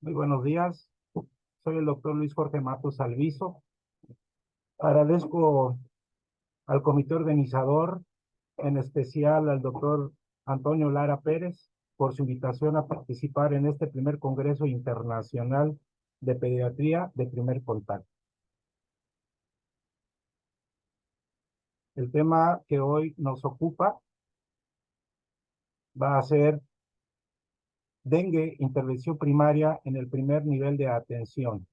Muy buenos días. Soy el doctor Luis Jorge Matos Alviso. Agradezco al comité organizador, en especial al doctor Antonio Lara Pérez, por su invitación a participar en este primer Congreso Internacional de Pediatría de Primer Contacto. El tema que hoy nos ocupa va a ser dengue, intervención primaria en el primer nivel de atención.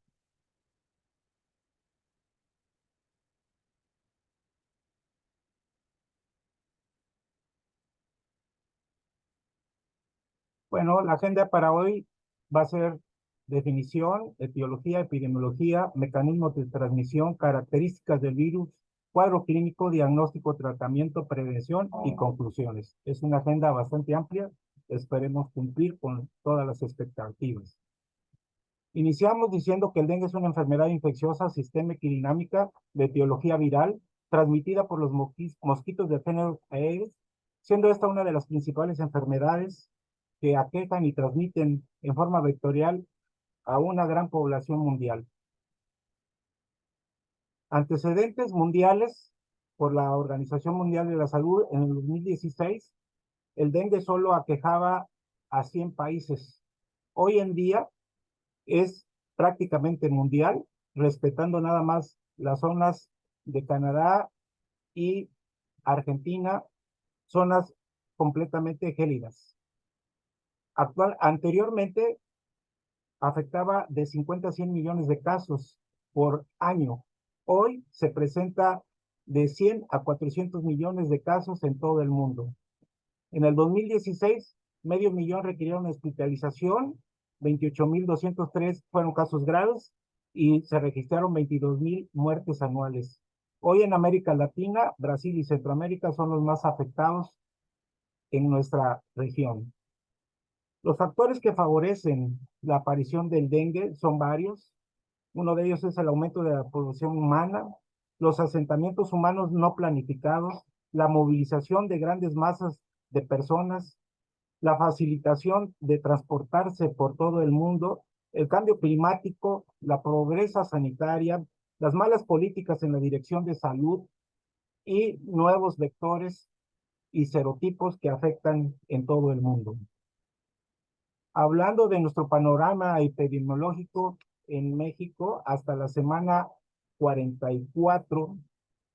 Bueno, la agenda para hoy va a ser definición, etiología, epidemiología, mecanismos de transmisión, características del virus, cuadro clínico, diagnóstico, tratamiento, prevención y conclusiones. Es una agenda bastante amplia. Esperemos cumplir con todas las expectativas. Iniciamos diciendo que el dengue es una enfermedad infecciosa sistémica y dinámica de etiología viral transmitida por los mosquitos del género Aedes, siendo esta una de las principales enfermedades que aquejan y transmiten en forma vectorial a una gran población mundial. Antecedentes mundiales por la Organización Mundial de la Salud en el 2016, el dengue solo aquejaba a 100 países. Hoy en día es prácticamente mundial, respetando nada más las zonas de Canadá y Argentina, zonas completamente gélidas. Anteriormente afectaba de 50 a 100 millones de casos por año. Hoy se presenta de 100 a 400 millones de casos en todo el mundo. En el 2016, medio millón requirieron hospitalización, 28,203 fueron casos graves y se registraron 22,000 muertes anuales. Hoy en América Latina, Brasil y Centroamérica son los más afectados en nuestra región. Los factores que favorecen la aparición del dengue son varios. Uno de ellos es el aumento de la población humana, los asentamientos humanos no planificados, la movilización de grandes masas de personas, la facilitación de transportarse por todo el mundo, el cambio climático, la pobreza sanitaria, las malas políticas en la dirección de salud y nuevos vectores y serotipos que afectan en todo el mundo. Hablando de nuestro panorama epidemiológico en México, hasta la semana 44,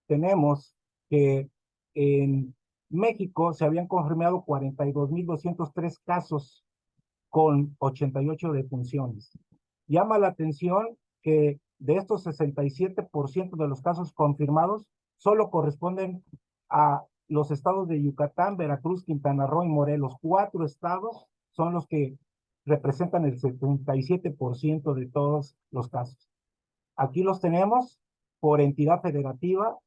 tenemos que en México se habían confirmado 42,203 casos con 88 defunciones. Llama la atención que de estos 67% de los casos confirmados, solo corresponden a los estados de Yucatán, Veracruz, Quintana Roo y Morelos. 4 estados son los que representan el 77% de todos los casos. Aquí los tenemos por entidad federativa.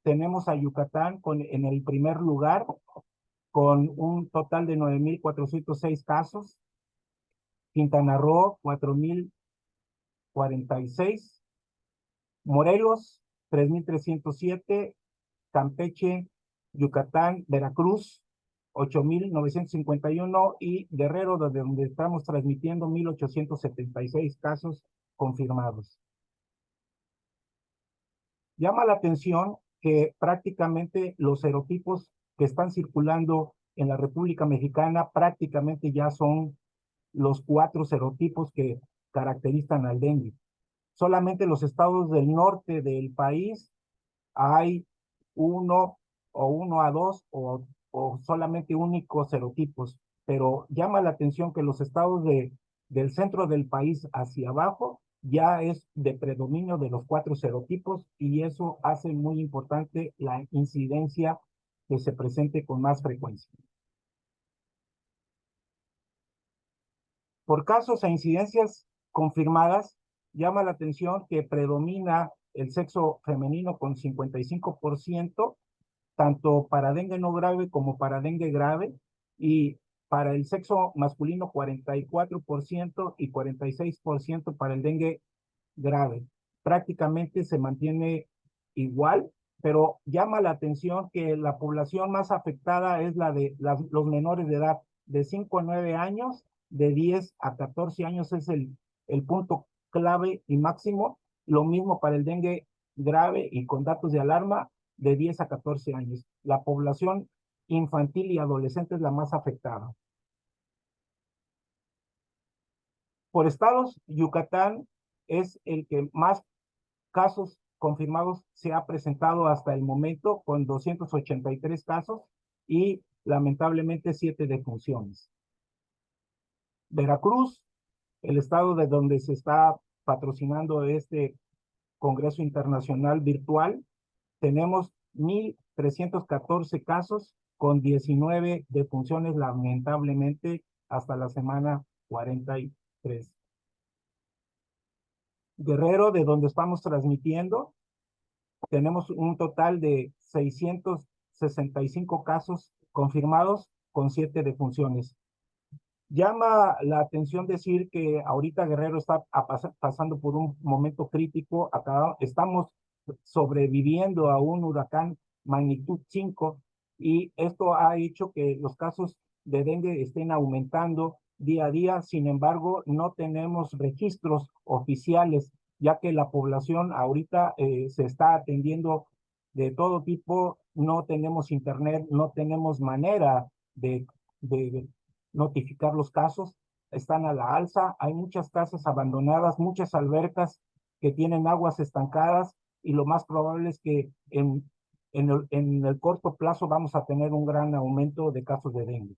Tenemos a Yucatán en el primer lugar con un total de 9,406 casos. Quintana Roo, 4,046. Morelos, 3,307. Campeche, Yucatán, Veracruz, 8,951 y Guerrero, donde estamos transmitiendo 1,876 casos confirmados. Llama la atención que prácticamente los serotipos que están circulando en la República Mexicana prácticamente ya son los 4 serotipos que caracterizan al dengue. Solamente en los estados del norte del país hay uno o 1 a 2 o solamente únicos serotipos, pero llama la atención que los estados del centro del país hacia abajo ya es de predominio de los 4 serotipos y eso hace muy importante la incidencia que se presente con más frecuencia. Por casos e incidencias confirmadas, llama la atención que predomina el sexo femenino con 55%, tanto para dengue no grave como para dengue grave, y para el sexo masculino 44% y 46% para el dengue grave. Prácticamente se mantiene igual, pero llama la atención que la población más afectada es la de los menores de edad, de 5 a 9 años, de 10 a 14 años es el punto clave y máximo. Lo mismo para el dengue grave y con datos de alarma de 10 a 14 años. La población infantil y adolescente es la más afectada. Por estados, Yucatán es el que más casos confirmados se ha presentado hasta el momento, con 283 casos y lamentablemente 7 defunciones. Veracruz, el estado de donde se está patrocinando este Congreso Internacional Virtual, tenemos 1,314 casos con 19 defunciones, lamentablemente, hasta la semana 43. Guerrero, de donde estamos transmitiendo, tenemos un total de 665 casos confirmados con 7 defunciones. Llama la atención decir que ahorita Guerrero está pasando por un momento crítico. Acá estamos sobreviviendo a un huracán magnitud 5 y esto ha hecho que los casos de dengue estén aumentando día a día. Sin embargo, no tenemos registros oficiales, ya que la población ahorita se está atendiendo de todo tipo. No tenemos internet, no tenemos manera de notificar los casos. Están a la alza, hay muchas casas abandonadas, muchas albercas que tienen aguas estancadas y lo más probable es que en el corto plazo vamos a tener un gran aumento de casos de dengue.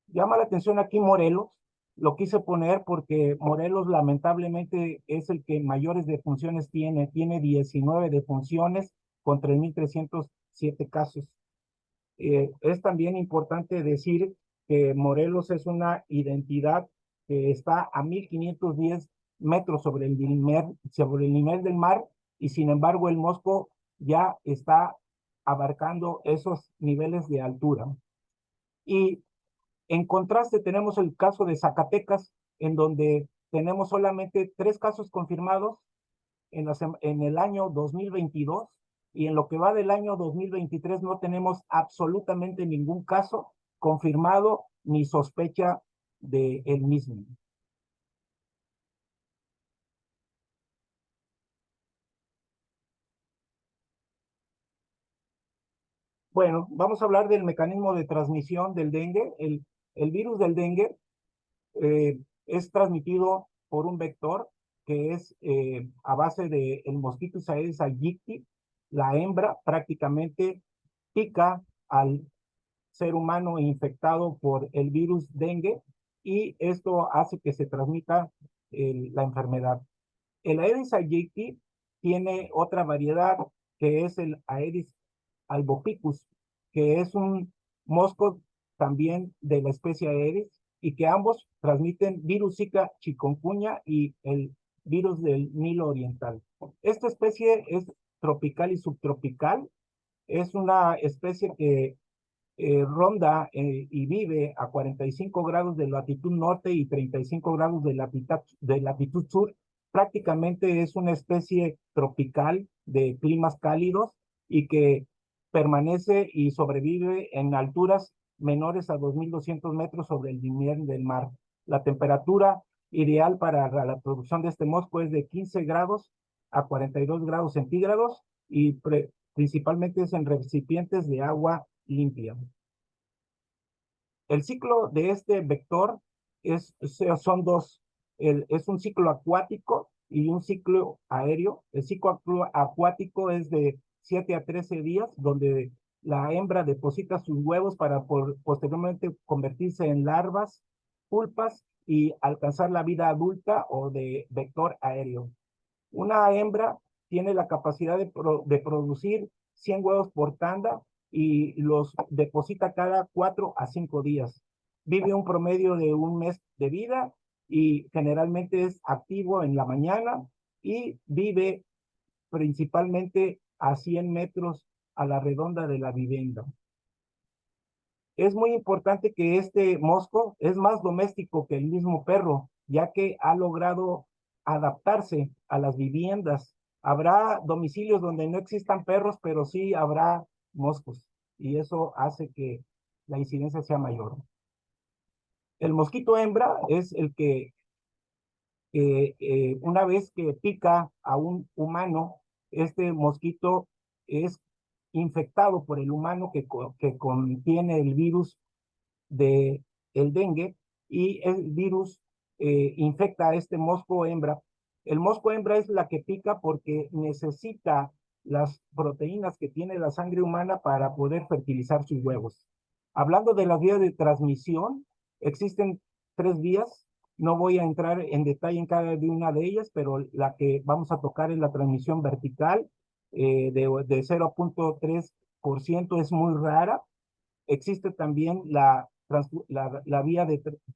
Llama la atención aquí Morelos, lo quise poner porque Morelos lamentablemente es el que mayores defunciones tiene 19 defunciones con 3,307 casos. Es también importante decir que Morelos es una identidad que está a 1,510 metros sobre el nivel del mar, y sin embargo el Mosco ya está abarcando esos niveles de altura. Y en contraste tenemos el caso de Zacatecas, en donde tenemos solamente 3 casos confirmados en el año 2022, y en lo que va del año 2023 no tenemos absolutamente ningún caso confirmado ni sospecha de el mismo. Bueno, vamos a hablar del mecanismo de transmisión del dengue. El virus del dengue es transmitido por un vector que es a base de el mosquito Aedes aegypti. La hembra prácticamente pica al ser humano infectado por el virus dengue y esto hace que se transmita la enfermedad. El Aedes aegypti tiene otra variedad que es el Aedes albopicus, que es un mosco también de la especie Aedes y que ambos transmiten virus Zika, chikungunya y el virus del Nilo Oriental. Esta especie es tropical y subtropical. Es una especie que ronda y vive a 45 grados de latitud norte y 35 grados de latitud sur. Prácticamente es una especie tropical de climas cálidos y que permanece y sobrevive en alturas menores a 2,200 metros sobre el nivel del mar. La temperatura ideal para la producción de este mosco es de 15 grados a 42 grados centígrados y principalmente es en recipientes de agua limpia. El ciclo de este vector son dos. Es un ciclo acuático y un ciclo aéreo. El ciclo acuático es de 7 a 13 días, donde la hembra deposita sus huevos para posteriormente convertirse en larvas, pulpas y alcanzar la vida adulta o de vector aéreo. Una hembra tiene la capacidad de producir 100 huevos por tanda y los deposita cada 4 a 5 días. Vive un promedio de un mes de vida y generalmente es activo en la mañana y vive principalmente a 100 metros a la redonda de la vivienda. Es muy importante que este mosco es más doméstico que el mismo perro, ya que ha logrado adaptarse a las viviendas. Habrá domicilios donde no existan perros, pero sí habrá moscos, y eso hace que la incidencia sea mayor. El mosquito hembra es el que una vez que pica a un humano, este mosquito es infectado por el humano que contiene el virus de el dengue, y el virus infecta a este mosco hembra. El mosco hembra es la que pica porque necesita las proteínas que tiene la sangre humana para poder fertilizar sus huevos. Hablando de las vías de transmisión, existen 3 vías. No voy a entrar en detalle en cada una de ellas, pero la que vamos a tocar es la transmisión vertical, de 0.3%, es muy rara. Existe también la vía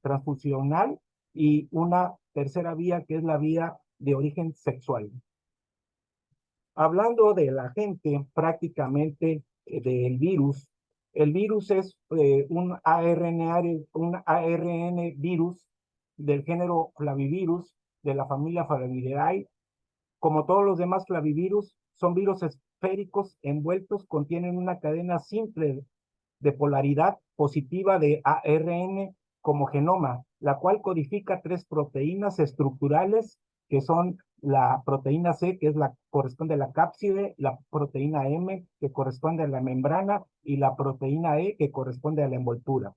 transfusional, y una tercera vía que es la vía de origen sexual. Hablando de la gente, prácticamente del virus, el virus es un ARN virus del género Flavivirus, de la familia Flaviviridae. Como todos los demás flavivirus, son virus esféricos envueltos, contienen una cadena simple de polaridad positiva de ARN como genoma, la cual codifica 3 proteínas estructurales, que son la proteína C, que corresponde a la cápside, la proteína M, que corresponde a la membrana, y la proteína E, que corresponde a la envoltura.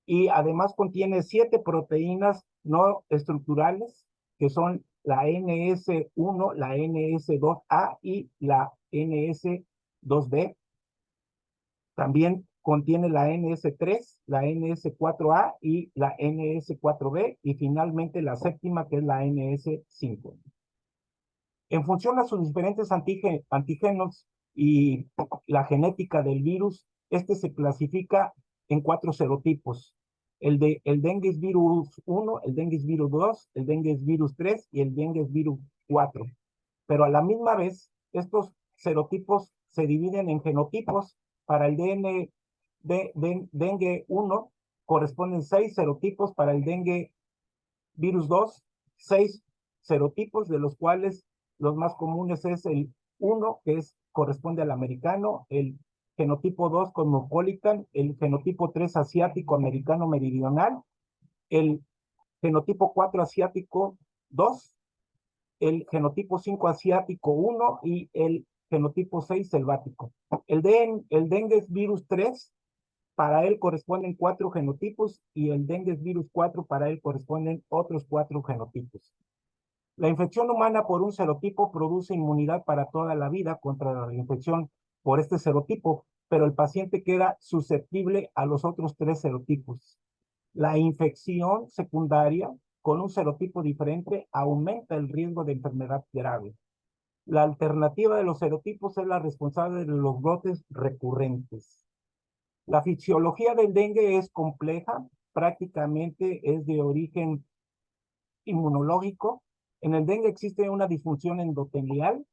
Y además contiene 7 proteínas no estructurales, que son la NS1, la NS2A y la NS2B. También contiene la NS3, la NS4A y la NS4B, y finalmente la séptima, que es la NS5. En función a sus diferentes antígenos y la genética del virus, este se clasifica en 4 serotipos: el dengue virus 1, el dengue virus 2, el dengue virus 3 y el dengue virus 4. Pero a la misma vez, estos serotipos se dividen en genotipos. Para el dengue 1 corresponden 6 serotipos, para el dengue virus 2, 6 serotipos, de los cuales los más comunes es el 1, que corresponde al americano, el genotipo 2 cosmopolitan, el genotipo 3 asiático americano meridional, el genotipo 4 asiático 2, el genotipo 5 asiático 1 y el genotipo 6 selvático. El dengue virus 3, para él corresponden 4 genotipos, y el dengue virus 4, para él corresponden otros 4 genotipos. La infección humana por un serotipo produce inmunidad para toda la vida contra la infección por este serotipo, pero el paciente queda susceptible a los otros 3 serotipos. La infección secundaria con un serotipo diferente aumenta el riesgo de enfermedad grave. La alternativa de los serotipos es la responsable de los brotes recurrentes. La fisiología del dengue es compleja, prácticamente es de origen inmunológico. En el dengue existe una disfunción endotelial.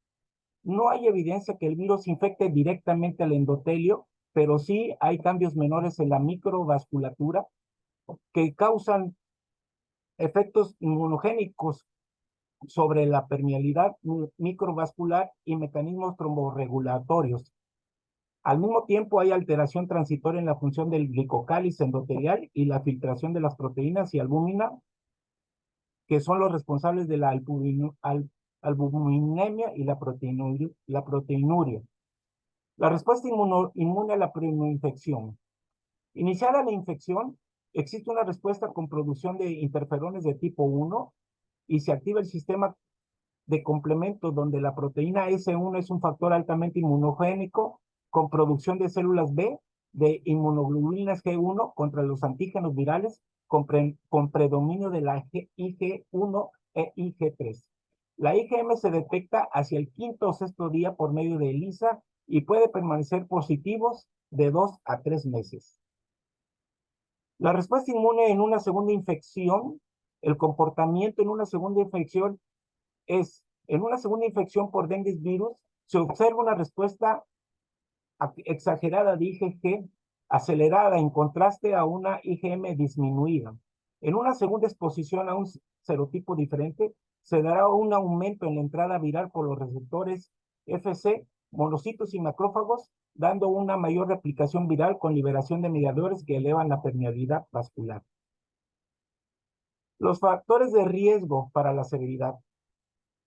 No hay evidencia que el virus infecte directamente al endotelio, pero sí hay cambios menores en la microvasculatura que causan efectos inmunogénicos sobre la permeabilidad microvascular y mecanismos tromborregulatorios. Al mismo tiempo, hay alteración transitoria en la función del glicocálice endotelial y la filtración de las proteínas y albúmina, que son los responsables de la albuminemia y la proteinuria. La respuesta inmune a la primoinfección. Iniciada la infección, existe una respuesta con producción de interferones de tipo 1, y se activa el sistema de complemento, donde la proteína S1 es un factor altamente inmunogénico con producción de células B, de inmunoglobulinas G1 contra los antígenos virales, con predominio de la IG1 e IG3. La IgM se detecta hacia el quinto o sexto día por medio de ELISA y puede permanecer positivos de 2 a 3 meses. La respuesta inmune en una segunda infección. El comportamiento en una segunda infección en una segunda infección por dengue virus, se observa una respuesta exagerada de IgG acelerada en contraste a una IgM disminuida. En una segunda exposición a un serotipo diferente, se dará un aumento en la entrada viral por los receptores Fc, monocitos y macrófagos, dando una mayor replicación viral con liberación de mediadores que elevan la permeabilidad vascular. Los factores de riesgo para la severidad.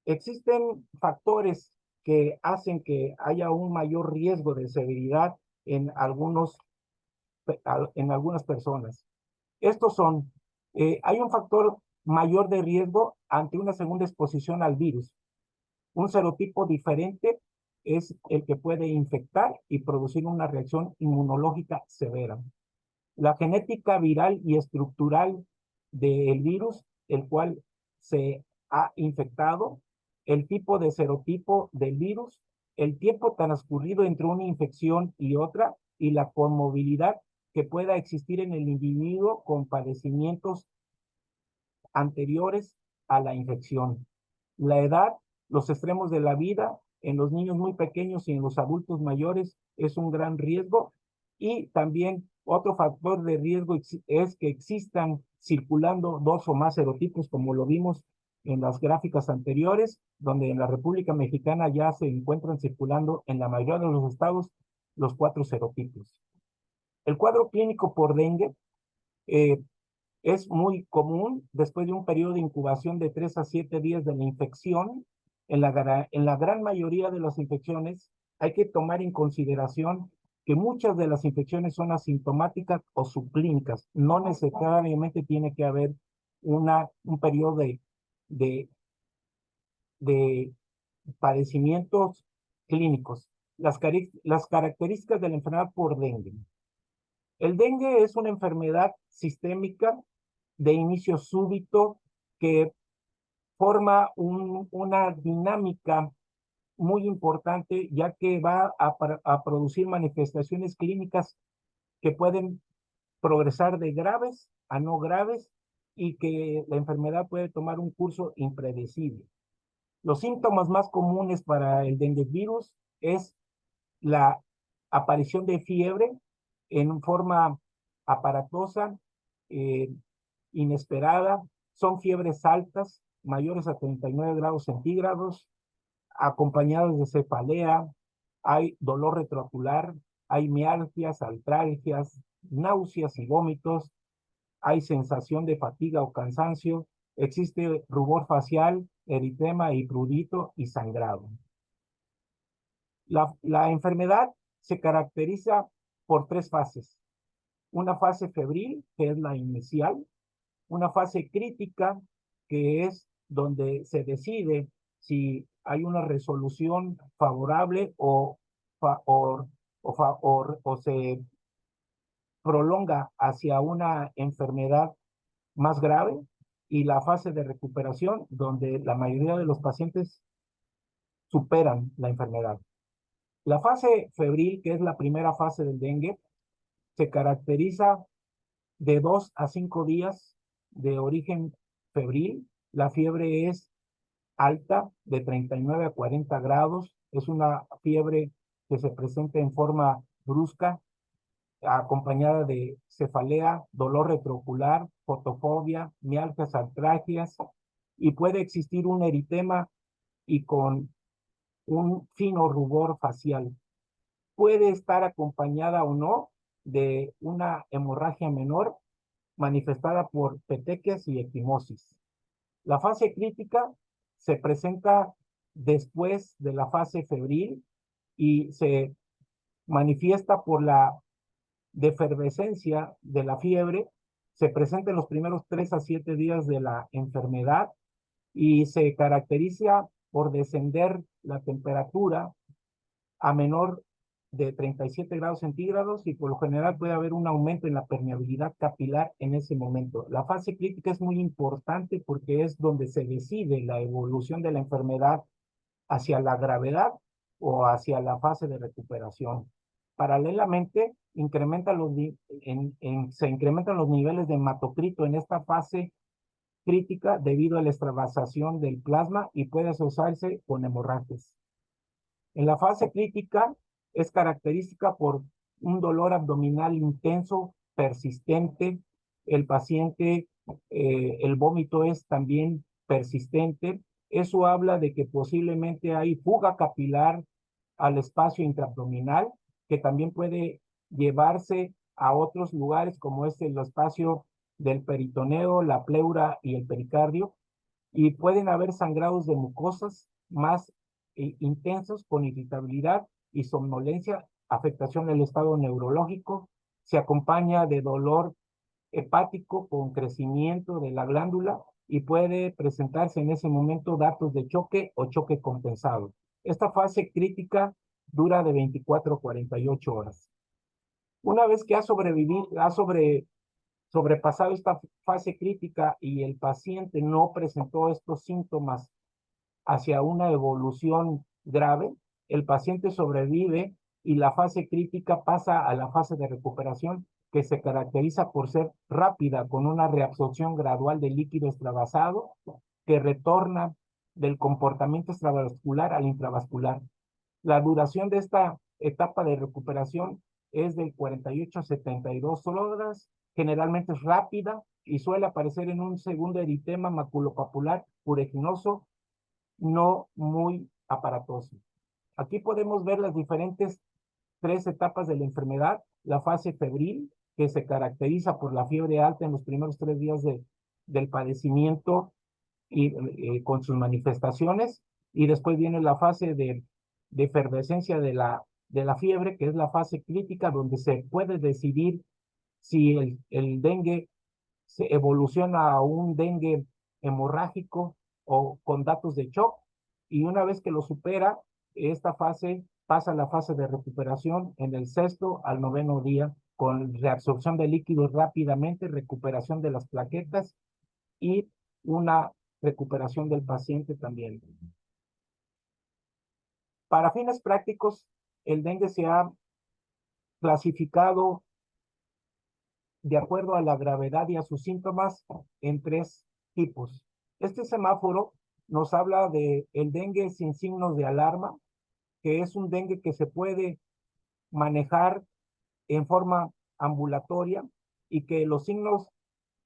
Existen factores que hacen que haya un mayor riesgo de severidad en algunas personas. Estos son, hay un factor mayor de riesgo ante una segunda exposición al virus. Un serotipo diferente es el que puede infectar y producir una reacción inmunológica severa. La genética viral y estructural del virus, el cual se ha infectado, el tipo de serotipo del virus, el tiempo transcurrido entre una infección y otra, y la conmovilidad que pueda existir en el individuo con padecimientos anteriores a la infección. La edad, los extremos de la vida en los niños muy pequeños y en los adultos mayores es un gran riesgo. Y también otro factor de riesgo es que existan circulando dos o más serotipos, como lo vimos en las gráficas anteriores, donde en la República Mexicana ya se encuentran circulando en la mayoría de los estados los 4 serotipos. El cuadro clínico por dengue eh, es muy común después de un periodo de incubación de 3 a 7 días de la infección. En la gran mayoría de las infecciones hay que tomar en consideración que muchas de las infecciones son asintomáticas o subclínicas. No necesariamente tiene que haber un periodo de, de padecimientos clínicos. Las características de la enfermedad por dengue. El dengue es una enfermedad sistémica de inicio súbito que forma una dinámica muy importante, ya que va a producir manifestaciones clínicas que pueden progresar de graves a no graves y que la enfermedad puede tomar un curso impredecible. Los síntomas más comunes para el dengue virus es la aparición de fiebre en forma aparatosa, eh, inesperada, son fiebres altas, mayores a 39 grados centígrados, acompañadas de cefalea, hay dolor retroocular, hay mialgias, artralgias, náuseas y vómitos, hay sensación de fatiga o cansancio, existe rubor facial, eritema y prurito y sangrado. La enfermedad se caracteriza por 3 fases. Una fase febril, que es la inicial, una fase crítica, que es donde se decide si hay una resolución favorable o se prolonga hacia una enfermedad más grave, y la fase de recuperación, donde la mayoría de los pacientes superan la enfermedad. La fase febril, que es la primera fase del dengue, se caracteriza de 2 a 5 días de origen febril. La fiebre es alta, de 39 a 40 grados. Es una fiebre que se presenta en forma brusca, acompañada de cefalea, dolor retroocular, fotofobia, mialgias, artralgias, y puede existir un eritema y con un fino rubor facial. Puede estar acompañada o no de una hemorragia menor manifestada por petequias y equimosis. La fase crítica se presenta después de la fase febril y se manifiesta por la defervescencia de la fiebre, se presenta en los primeros 3 a 7 días de la enfermedad y se caracteriza por descender la temperatura a menor de 37 grados centígrados, y por lo general puede haber un aumento en la permeabilidad capilar en ese momento. La fase crítica es muy importante porque es donde se decide la evolución de la enfermedad hacia la gravedad o hacia la fase de recuperación. Paralelamente, se incrementan los niveles de hematocrito en esta fase crítica debido a la extravasación del plasma y puede asociarse con hemorragias. En la fase crítica es característica por un dolor abdominal intenso, persistente. El paciente, el vómito es también persistente. Eso habla de que posiblemente hay fuga capilar al espacio intraabdominal, que también puede llevarse a otros lugares como es el espacio del peritoneo, la pleura y el pericardio, y pueden haber sangrados de mucosas más intensos con irritabilidad y somnolencia, afectación del estado neurológico, se acompaña de dolor hepático con crecimiento de la glándula y puede presentarse en ese momento datos de choque o choque compensado. Esta fase crítica dura de 24 a 48 horas. Una vez que sobrepasado esta fase crítica y el paciente no presentó estos síntomas hacia una evolución grave, el paciente sobrevive y la fase crítica pasa a la fase de recuperación, que se caracteriza por ser rápida, con una reabsorción gradual del líquido extravasado que retorna del comportamiento extravascular al intravascular. La duración de esta etapa de recuperación es de 48 a 72 horas, generalmente es rápida y suele aparecer en un segundo eritema maculopapular ureginoso no muy aparatoso. Aquí podemos ver las diferentes tres etapas de la enfermedad. La fase febril, que se caracteriza por la fiebre alta en los primeros 3 días del padecimiento y con sus manifestaciones. Y después viene la fase de efervescencia de la fiebre, que es la fase crítica, donde se puede decidir si el dengue se evoluciona a un dengue hemorrágico o con datos de shock, y una vez que lo supera, esta fase pasa a la fase de recuperación en el sexto al noveno día, con reabsorción de líquidos rápidamente, recuperación de las plaquetas y una recuperación del paciente también. Para fines prácticos, el dengue se ha clasificado de acuerdo a la gravedad y a sus síntomas en tres tipos. Este semáforo nos habla de el dengue sin signos de alarma, que es un dengue que se puede manejar en forma ambulatoria y que los signos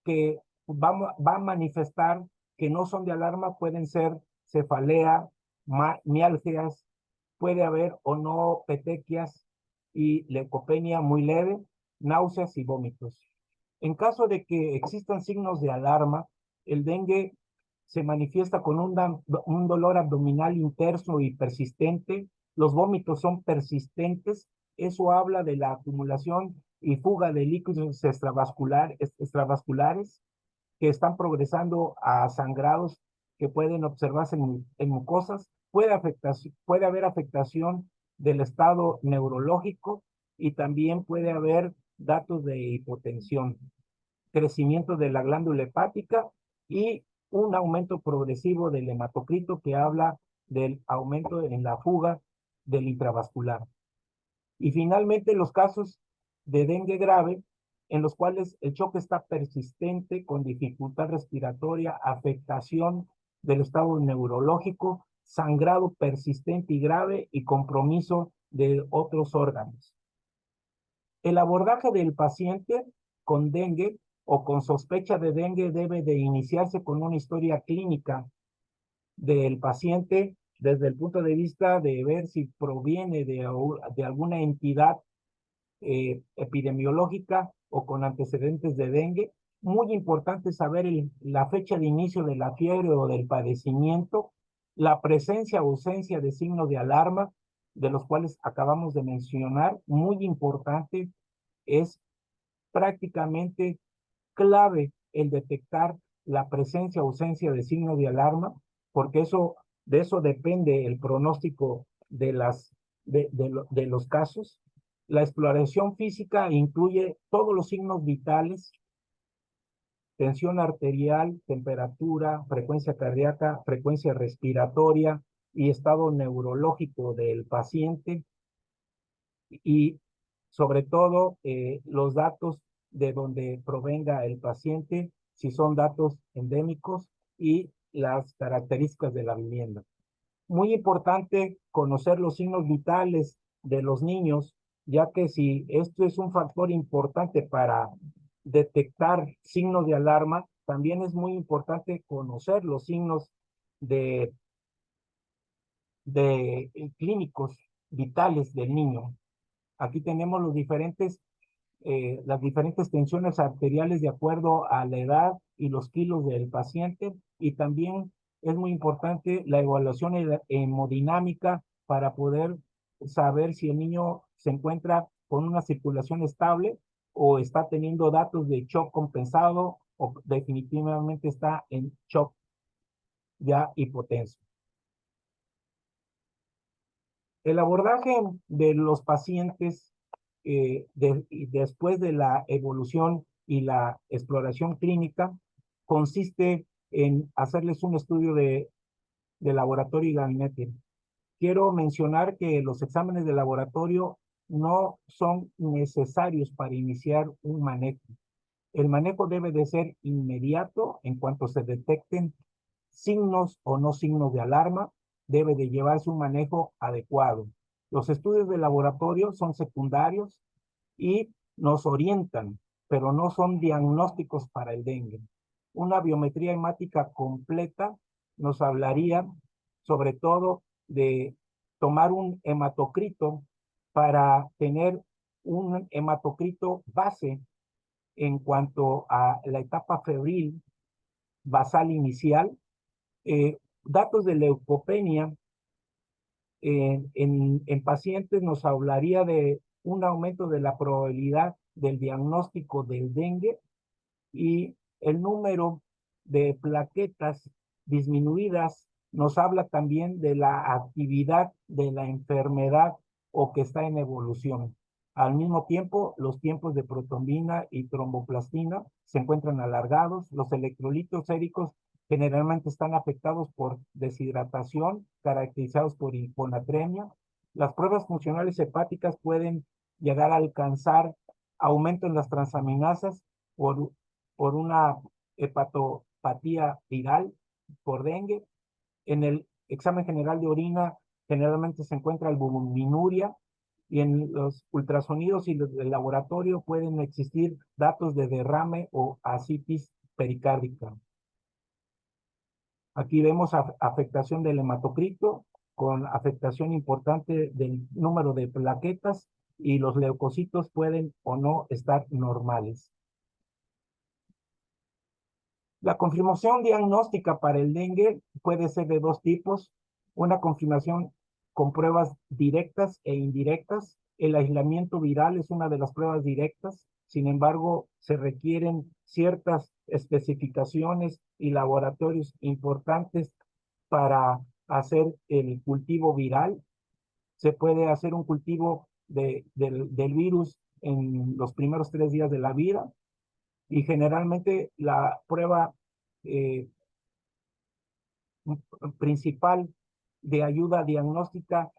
que va a manifestar que no son de alarma pueden ser cefalea, mialgias, puede haber o no petequias y leucopenia muy leve, náuseas y vómitos. En caso de que existan signos de alarma, el dengue se manifiesta con un dolor abdominal intenso y persistente, los vómitos son persistentes, eso habla de la acumulación y fuga de líquidos extravasculares que están progresando a sangrados que pueden observarse en mucosas. Puede haber afectación del estado neurológico y también puede haber datos de hipotensión, crecimiento de la glándula hepática y un aumento progresivo del hematocrito que habla del aumento en la fuga del intravascular. Y finalmente los casos de dengue grave, en los cuales el choque está persistente con dificultad respiratoria, afectación del estado neurológico, sangrado persistente y grave y compromiso de otros órganos. El abordaje del paciente con dengue o con sospecha de dengue debe de iniciarse con una historia clínica del paciente desde el punto de vista de ver si proviene de alguna entidad epidemiológica o con antecedentes de dengue. Muy importante saber la fecha de inicio de la fiebre o del padecimiento, la presencia o ausencia de signos de alarma, de los cuales acabamos de mencionar. Muy importante, es prácticamente clave el detectar la presencia o ausencia de signos de alarma, porque de eso depende el pronóstico de los casos. La exploración física incluye todos los signos vitales: tensión arterial, temperatura, frecuencia cardíaca, frecuencia respiratoria y estado neurológico del paciente, y sobre todo los datos de donde provenga el paciente, si son datos endémicos, y las características de la vivienda. Muy importante conocer los signos vitales de los niños, ya que si esto es un factor importante para detectar signos de alarma, también es muy importante conocer los signos de, de clínicos vitales del niño. Aquí tenemos los diferentes las diferentes tensiones arteriales de acuerdo a la edad y los kilos del paciente, y también es muy importante la evaluación hemodinámica para poder saber si el niño se encuentra con una circulación estable o está teniendo datos de shock compensado o definitivamente está en shock ya hipotenso. El abordaje de los pacientes después de la evolución y la exploración clínica consiste en hacerles un estudio de laboratorio y gabinete. Quiero mencionar que los exámenes de laboratorio no son necesarios para iniciar un manejo. El manejo debe de ser inmediato en cuanto se detecten signos o no signos de alarma, debe de llevarse un manejo adecuado. Los estudios de laboratorio son secundarios y nos orientan, pero no son diagnósticos para el dengue. Una biometría hemática completa nos hablaría sobre todo de tomar un hematocrito para tener un hematocrito base en cuanto a la etapa febril basal inicial, datos de leucopenia en pacientes nos hablaría de un aumento de la probabilidad del diagnóstico del dengue y el número de plaquetas disminuidas nos habla también de la actividad de la enfermedad o que está en evolución. Al mismo tiempo, los tiempos de protrombina y tromboplastina se encuentran alargados. Los electrolitos séricos generalmente están afectados por deshidratación, caracterizados por hiponatremia. Las pruebas funcionales hepáticas pueden llegar a alcanzar aumento en las transaminasas por una hepatopatía viral por dengue. En el examen general de orina generalmente se encuentra albuminuria y en los ultrasonidos y los del laboratorio pueden existir datos de derrame o ascitis pericárdica. Aquí vemos afectación del hematocrito con afectación importante del número de plaquetas y los leucocitos pueden o no estar normales. La confirmación diagnóstica para el dengue puede ser de dos tipos. Una confirmación con pruebas directas e indirectas. El aislamiento viral es una de las pruebas directas. Sin embargo, se requieren ciertas especificaciones y laboratorios importantes para hacer el cultivo viral. Se puede hacer un cultivo del virus en los primeros 3 días de la vida y generalmente la prueba eh, principal de ayuda diagnóstica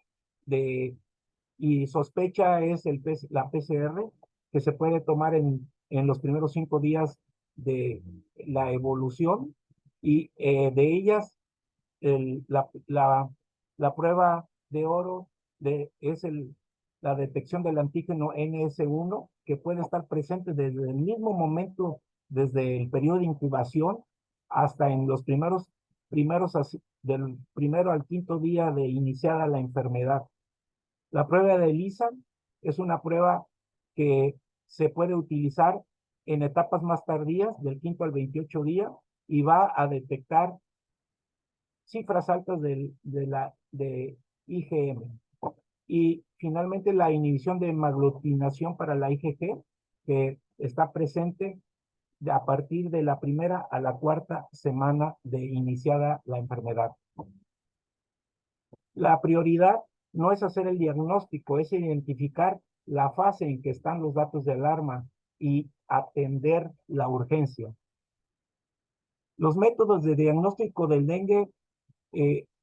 y sospecha es la PCR, que se puede tomar en los primeros 5 días de la evolución y de ellas la prueba de oro es la detección del antígeno NS1, que puede estar presente desde el mismo momento, desde el periodo de incubación hasta en los del primero al quinto día de iniciada la enfermedad. La prueba de ELISA es una prueba que se puede utilizar en etapas más tardías, del quinto al 28 día, y va a detectar cifras altas de IgM. Y finalmente la inhibición de hemaglutinación para la IgG, que está presente a partir de la primera a la cuarta semana de iniciada la enfermedad. La prioridad no es hacer el diagnóstico, es identificar la fase en que están los datos de alarma y atender la urgencia. Los métodos de diagnóstico del dengue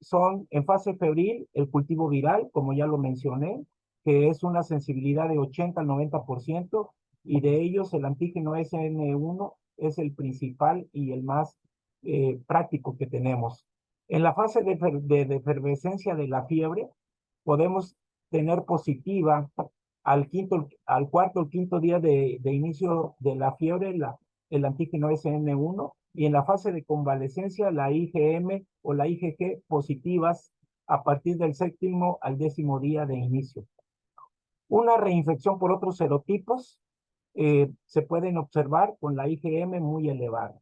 son en fase febril el cultivo viral, como ya lo mencioné, que es una sensibilidad de 80 al 90%, y de ellos el antígeno SN1 es el principal y el más práctico que tenemos. En la fase de efervescencia de la fiebre, podemos tener positiva al cuarto o quinto día de inicio de la fiebre, el antígeno SN1, y en la fase de convalecencia, la IgM o la IgG positivas a partir del séptimo al 10º día de inicio. Una reinfección por otros serotipos se pueden observar con la IgM muy elevada.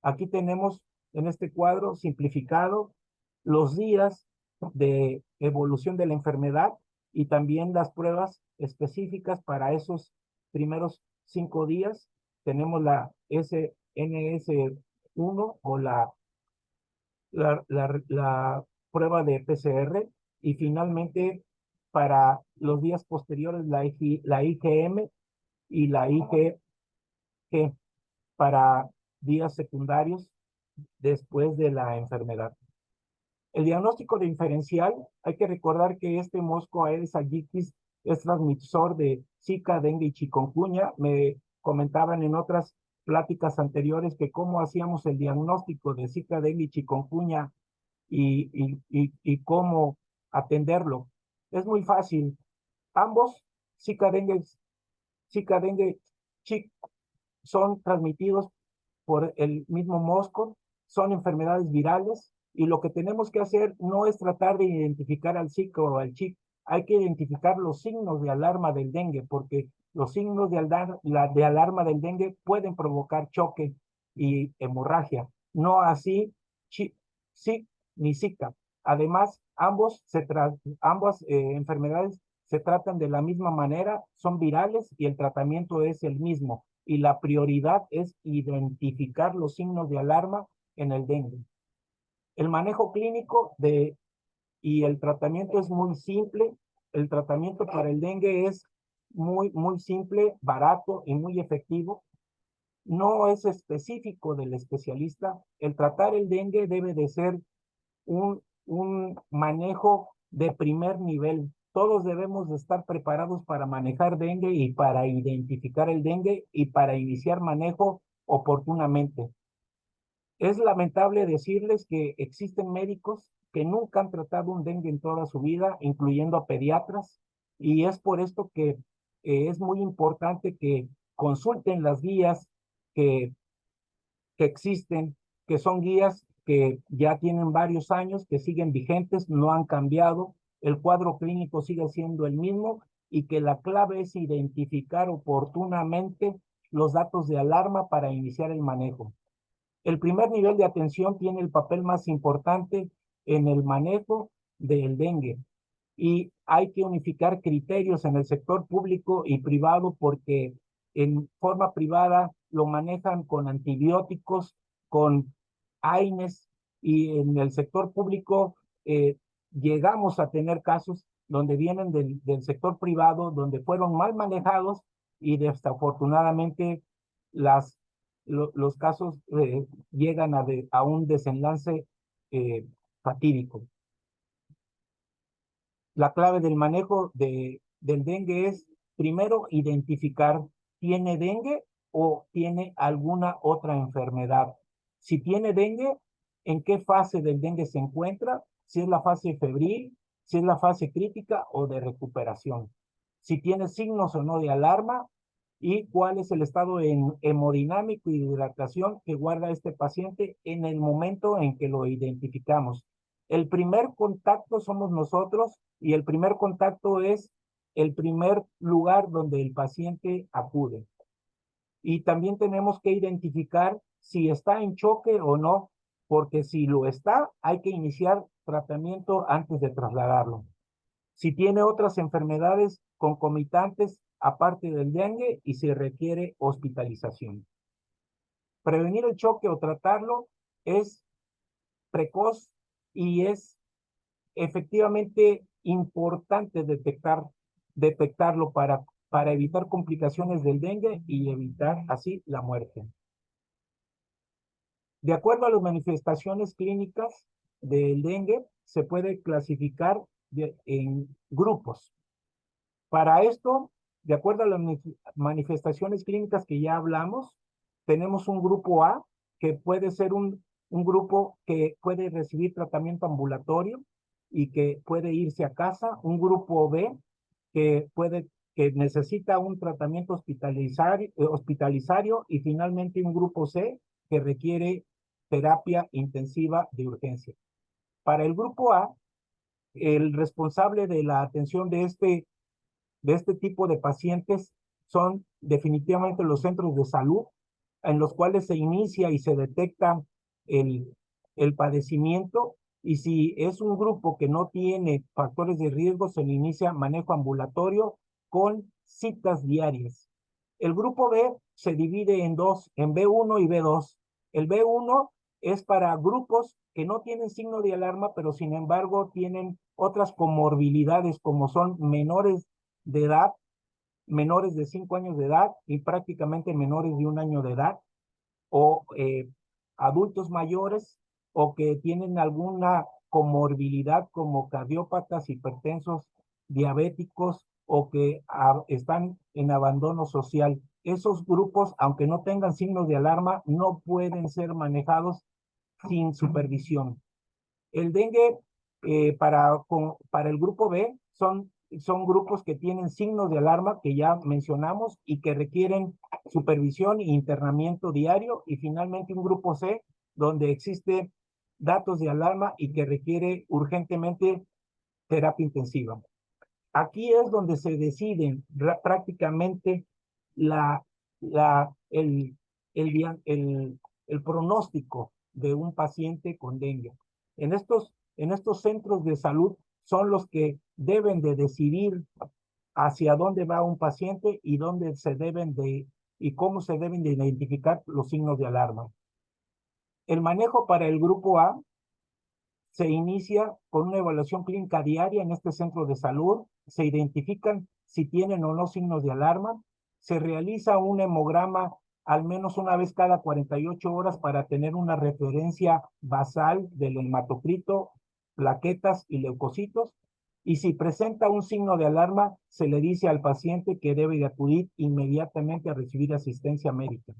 Aquí tenemos en este cuadro simplificado los días de evolución de la enfermedad y también las pruebas específicas para esos primeros 5 días. Tenemos la SNS1 o la prueba de PCR y finalmente para los días posteriores la IgM y la IgG para días secundarios después de la enfermedad. El diagnóstico diferencial, hay que recordar que este mosco Aedes aegypti es transmisor de Zika, dengue y chikungunya. Me comentaban en otras pláticas anteriores que cómo hacíamos el diagnóstico de Zika, dengue y chikungunya y cómo atenderlo. Es muy fácil. Ambos, Zika, dengue, son transmitidos por el mismo mosco, son enfermedades virales y lo que tenemos que hacer no es tratar de identificar al Zika o al Chik, hay que identificar los signos de alarma del dengue, porque los signos de alarma del dengue pueden provocar choque y hemorragia, no así Chik ni Zika. Además, ambas enfermedades se tratan de la misma manera, son virales y el tratamiento es el mismo. Y la prioridad es identificar los signos de alarma en el dengue. El manejo clínico y el tratamiento es muy simple. El tratamiento para el dengue es muy simple, barato y muy efectivo. No es específico del especialista. El tratar el dengue debe de ser un manejo de primer nivel. Todos debemos de estar preparados para manejar dengue y para identificar el dengue y para iniciar manejo oportunamente. Es lamentable decirles que existen médicos que nunca han tratado un dengue en toda su vida, incluyendo a pediatras, y es por esto que es muy importante que consulten las guías que que existen, que son guías que ya tienen varios años, que siguen vigentes, no han cambiado, el cuadro clínico sigue siendo el mismo y que la clave es identificar oportunamente los datos de alarma para iniciar el manejo. El primer nivel de atención tiene el papel más importante en el manejo del dengue y hay que unificar criterios en el sector público y privado porque en forma privada lo manejan con antibióticos, con AINES y en el sector público llegamos a tener casos donde vienen del sector privado, donde fueron mal manejados y desafortunadamente los casos llegan a un desenlace fatídico. La clave del manejo del dengue es, primero, identificar, ¿tiene dengue o tiene alguna otra enfermedad? Si tiene dengue, ¿en qué fase del dengue se encuentra? Si es la fase febril, si es la fase crítica o de recuperación. Si tiene signos o no de alarma y cuál es el estado hemodinámico y de hidratación que guarda este paciente en el momento en que lo identificamos. El primer contacto somos nosotros y el primer contacto es el primer lugar donde el paciente acude. Y también tenemos que identificar si está en choque o no, porque si lo está, hay que iniciar tratamiento antes de trasladarlo. Si tiene otras enfermedades concomitantes aparte del dengue y se requiere hospitalización. Prevenir el choque o tratarlo es precoz y es efectivamente importante detectarlo para evitar complicaciones del dengue y evitar así la muerte. De acuerdo a las manifestaciones clínicas del dengue, se puede clasificar en grupos. Para esto, de acuerdo a las manifestaciones clínicas que ya hablamos, tenemos un grupo A, que puede ser un grupo que puede recibir tratamiento ambulatorio y que puede irse a casa, un grupo B, que necesita un tratamiento hospitalizario y finalmente un grupo C, que requiere terapia intensiva de urgencia. Para el grupo A, el responsable de la atención de este tipo de pacientes son definitivamente los centros de salud, en los cuales se inicia y se detecta el, el padecimiento, y si es un grupo que no tiene factores de riesgo, se le inicia manejo ambulatorio con citas diarias. El grupo B se divide en dos, en B1 y B2. El B1 es para grupos que no tienen signo de alarma, pero sin embargo tienen otras comorbilidades, como son menores de edad, menores de 5 años de edad y prácticamente menores de 1 año de edad, o adultos mayores, o que tienen alguna comorbilidad como cardiópatas, hipertensos, diabéticos, o que están en abandono social. Esos grupos, aunque no tengan signos de alarma, no pueden ser manejados sin supervisión. El dengue para el grupo B son grupos que tienen signos de alarma que ya mencionamos y que requieren supervisión e internamiento diario. Y finalmente un grupo C donde existe datos de alarma y que requiere urgentemente terapia intensiva. Aquí es donde se deciden prácticamente la, la, el pronóstico de un paciente con dengue. En estos centros de salud son los que deben de decidir hacia dónde va un paciente y dónde se deben de y cómo se deben de identificar los signos de alarma. El manejo para el grupo A se inicia con una evaluación clínica diaria en este centro de salud, se identifican si tienen o no signos de alarma, se realiza un hemograma al menos una vez cada 48 horas para tener una referencia basal del hematocrito, plaquetas y leucocitos, y si presenta un signo de alarma, se le dice al paciente que debe de acudir inmediatamente a recibir asistencia médica.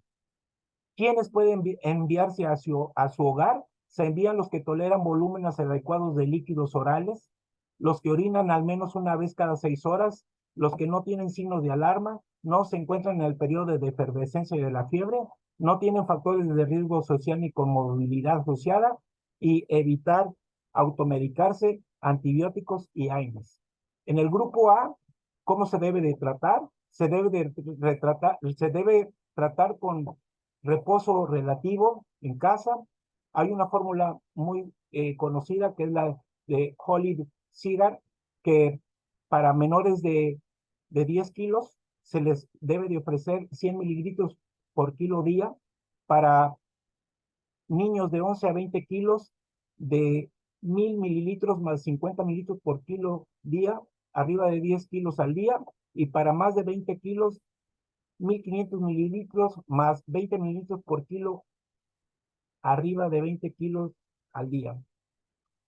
¿Quiénes pueden enviarse a su hogar? Se envían los que toleran volúmenes adecuados de líquidos orales, los que orinan al menos una vez cada 6 horas, los que no tienen signos de alarma, no se encuentran en el periodo de efervescencia de la fiebre, no tienen factores de riesgo social ni comorbilidad asociada, y evitar automedicarse, antibióticos y AINES. En el grupo A, ¿cómo se debe de tratar? Se debe tratar con reposo relativo en casa. Hay una fórmula muy conocida que es la de Holly Cigar, que para menores de 10 kilos se les debe de ofrecer 100 mililitros por kilo día. Para niños de 11 a 20 kilos, de 1000 mililitros más 50 mililitros por kilo día, arriba de 10 kilos al día. Y para más de 20 kilos, 1500 mililitros más 20 mililitros por kilo, arriba de 20 kilos al día.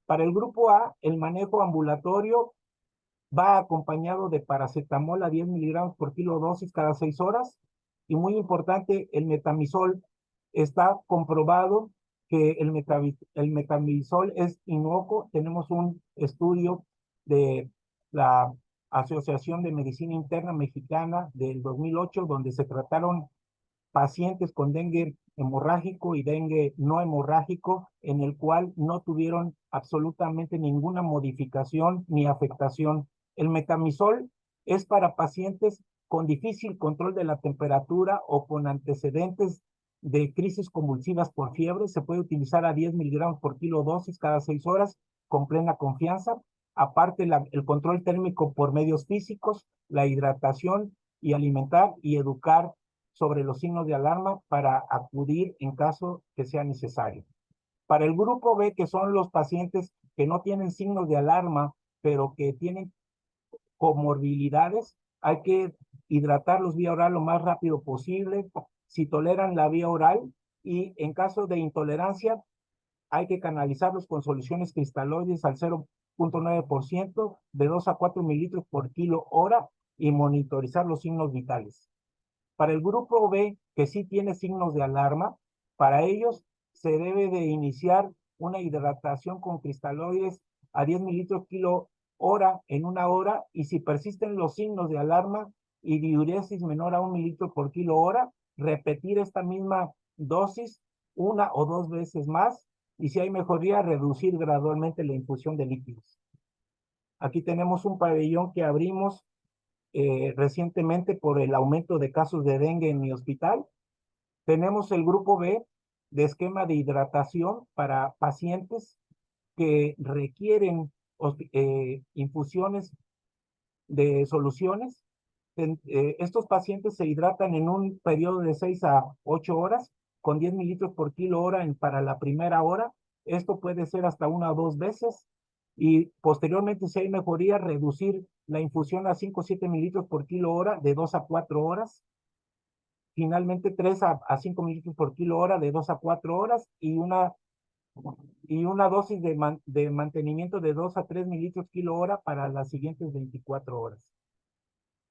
Para el grupo A, el manejo ambulatorio va acompañado de paracetamol a 10 miligramos por kilo dosis cada 6 horas. Y muy importante, el metamizol. Está comprobado que el metamizol es inocuo. Tenemos un estudio de la Asociación de Medicina Interna Mexicana del 2008, donde se trataron pacientes con dengue hemorrágico y dengue no hemorrágico, en el cual no tuvieron absolutamente ninguna modificación ni afectación. El metamizol es para pacientes con difícil control de la temperatura o con antecedentes de crisis convulsivas por fiebre. Se puede utilizar a 10 miligramos por kilo dosis cada 6 horas con plena confianza. Aparte, el control térmico por medios físicos, la hidratación y alimentar y educar sobre los signos de alarma para acudir en caso que sea necesario. Para el grupo B, que son los pacientes que no tienen signos de alarma, pero que tienen comorbilidades, hay que hidratarlos vía oral lo más rápido posible, si toleran la vía oral, y en caso de intolerancia, hay que canalizarlos con soluciones cristaloides al 0.9%, de 2 a 4 mililitros por kilo hora, y monitorizar los signos vitales. Para el grupo B, que sí tiene signos de alarma, para ellos se debe de iniciar una hidratación con cristaloides a 10 mililitros kilo hora en 1 hora, y si persisten los signos de alarma y diuresis menor a 1 mililitro por kilo hora, repetir esta misma dosis 1 o 2 veces más, y si hay mejoría, reducir gradualmente la infusión de líquidos. Aquí tenemos un pabellón que abrimos recientemente por el aumento de casos de dengue en mi hospital. Tenemos el grupo B de esquema de hidratación para pacientes que requieren infusiones de soluciones. Estos pacientes se hidratan en un periodo de 6 a 8 horas con 10 mililitros por kilo hora para la primera hora. Esto puede ser hasta 1 o 2 veces y posteriormente, si hay mejoría, reducir la infusión a 5 o 7 mililitros por kilo hora de 2 a 4 horas. Finalmente, 3 a 5 mililitros por kilo hora de 2 a 4 horas y una dosis de mantenimiento de 2 a 3 mililitros kilo hora para las siguientes 24 horas.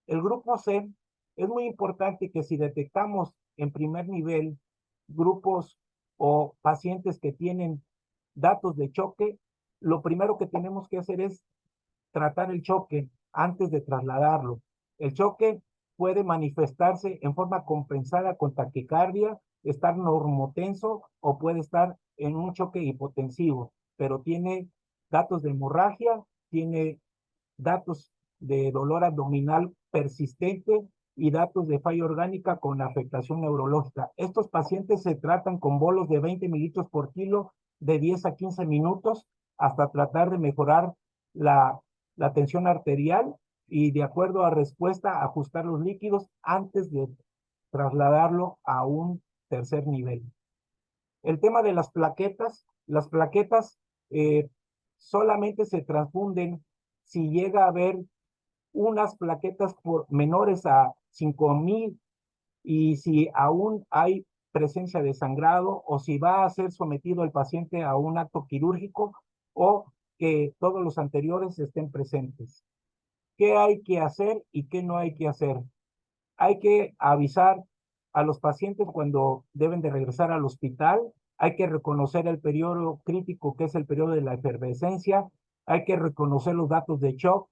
El grupo C es muy importante que si detectamos en primer nivel grupos o pacientes que tienen datos de choque, lo primero que tenemos que hacer es tratar el choque antes de trasladarlo. El choque puede manifestarse en forma compensada con taquicardia, estar normotenso o puede estar en un choque hipotensivo, pero tiene datos de hemorragia, tiene datos de dolor abdominal persistente y datos de falla orgánica con afectación neurológica. Estos pacientes se tratan con bolos de 20 mililitros por kilo de 10 a 15 minutos hasta tratar de mejorar la tensión arterial y de acuerdo a respuesta ajustar los líquidos antes de trasladarlo a un tercer nivel. El tema de las plaquetas solamente se transfunden si llega a haber unas plaquetas menores a 5,000 y si aún hay presencia de sangrado o si va a ser sometido el paciente a un acto quirúrgico o que todos los anteriores estén presentes. ¿Qué hay que hacer y qué no hay que hacer? Hay que avisar a los pacientes cuando deben de regresar al hospital, hay que reconocer el periodo crítico que es el periodo de la efervescencia, hay que reconocer los datos de shock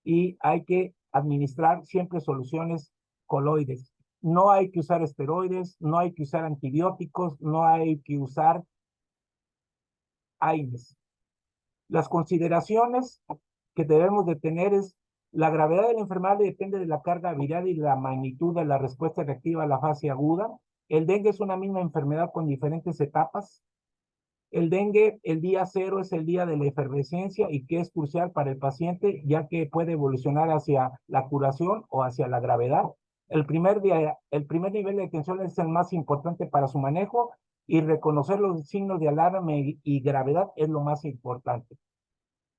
y hay que administrar siempre soluciones coloides. No hay que usar esteroides, no hay que usar antibióticos, no hay que usar AINES. Las consideraciones que debemos de tener es la gravedad de la enfermedad depende de la carga viral y la magnitud de la respuesta reactiva a la fase aguda. El dengue es una misma enfermedad con diferentes etapas. El dengue, el día cero es el día de la efervescencia y que es crucial para el paciente ya que puede evolucionar hacia la curación o hacia la gravedad. El primer nivel de atención es el más importante para su manejo y reconocer los signos de alarma y gravedad es lo más importante.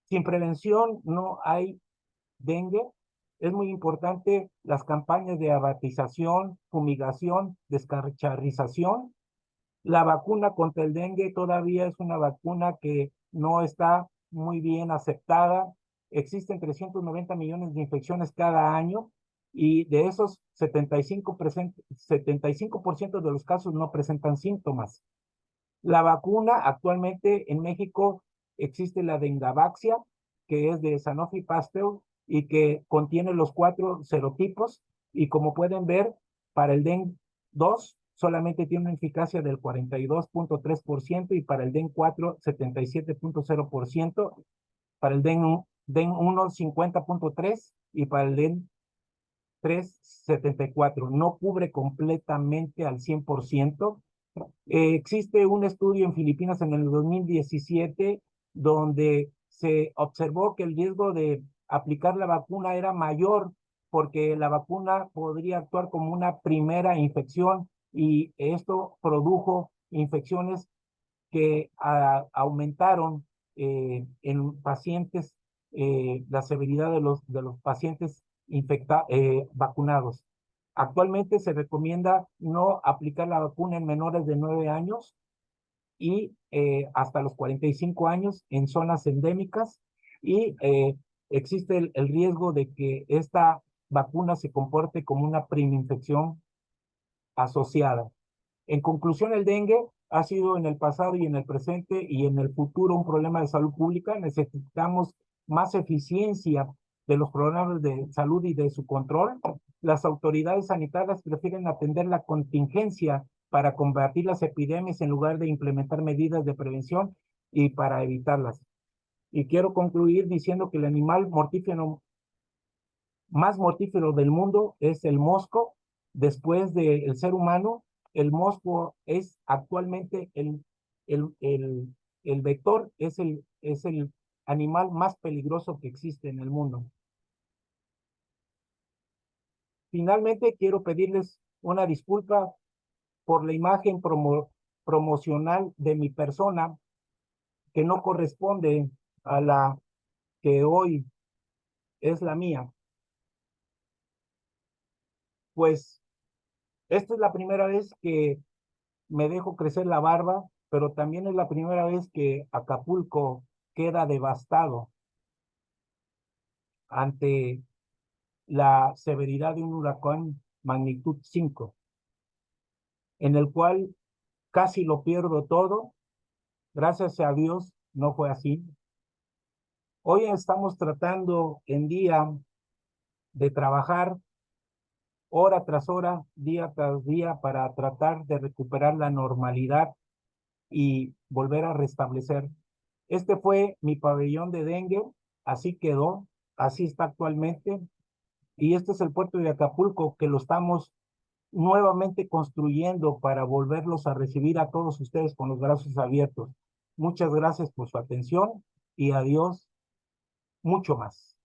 Sin prevención no hay dengue. Es muy importante las campañas de abatización, fumigación, descacharrización. La vacuna contra el dengue todavía es una vacuna que no está muy bien aceptada. Existen 390 millones de infecciones cada año y de esos 75% de los casos no presentan síntomas. La vacuna actualmente en México existe la Dengavaxia, que es de Sanofi Pasteur y que contiene los 4 serotipos y como pueden ver, para el DEN 2 solamente tiene una eficacia del 42.3% y para el DEN 4 77.0%, para el DEN 1 50.3% y para el DEN 3 74%. No cubre completamente al 100%. Existe un estudio en Filipinas en el 2017 donde se observó que el riesgo de aplicar la vacuna era mayor porque la vacuna podría actuar como una primera infección y esto produjo infecciones que aumentaron en pacientes la severidad de los pacientes vacunados. Actualmente se recomienda no aplicar la vacuna en menores de 9 años y hasta los 45 años en zonas endémicas y existe el riesgo de que esta vacuna se comporte como una infección asociada. En conclusión, el dengue ha sido en el pasado y en el presente y en el futuro un problema de salud pública. Necesitamos más eficiencia de los programas de salud y de su control. Las autoridades sanitarias prefieren atender la contingencia para combatir las epidemias en lugar de implementar medidas de prevención y para evitarlas. Y quiero concluir diciendo que el animal mortífero más mortífero del mundo es el mosco. Después del ser humano, el mosco es actualmente el, el, el vector, es el animal más peligroso que existe en el mundo. Finalmente, quiero pedirles una disculpa por la imagen promocional de mi persona que no corresponde a la que hoy es la mía. Pues esta es la primera vez que me dejo crecer la barba, pero también es la primera vez que Acapulco queda devastado ante la severidad de un huracán magnitud 5, en el cual casi lo pierdo todo. Gracias a Dios no fue así. Hoy estamos tratando en día de trabajar hora tras hora, día tras día, para tratar de recuperar la normalidad y volver a restablecer. Este fue mi pabellón de dengue, así quedó, así está actualmente, y este es el puerto de Acapulco que lo estamos nuevamente construyendo para volverlos a recibir a todos ustedes con los brazos abiertos. Muchas gracias por su atención y adiós, mucho más.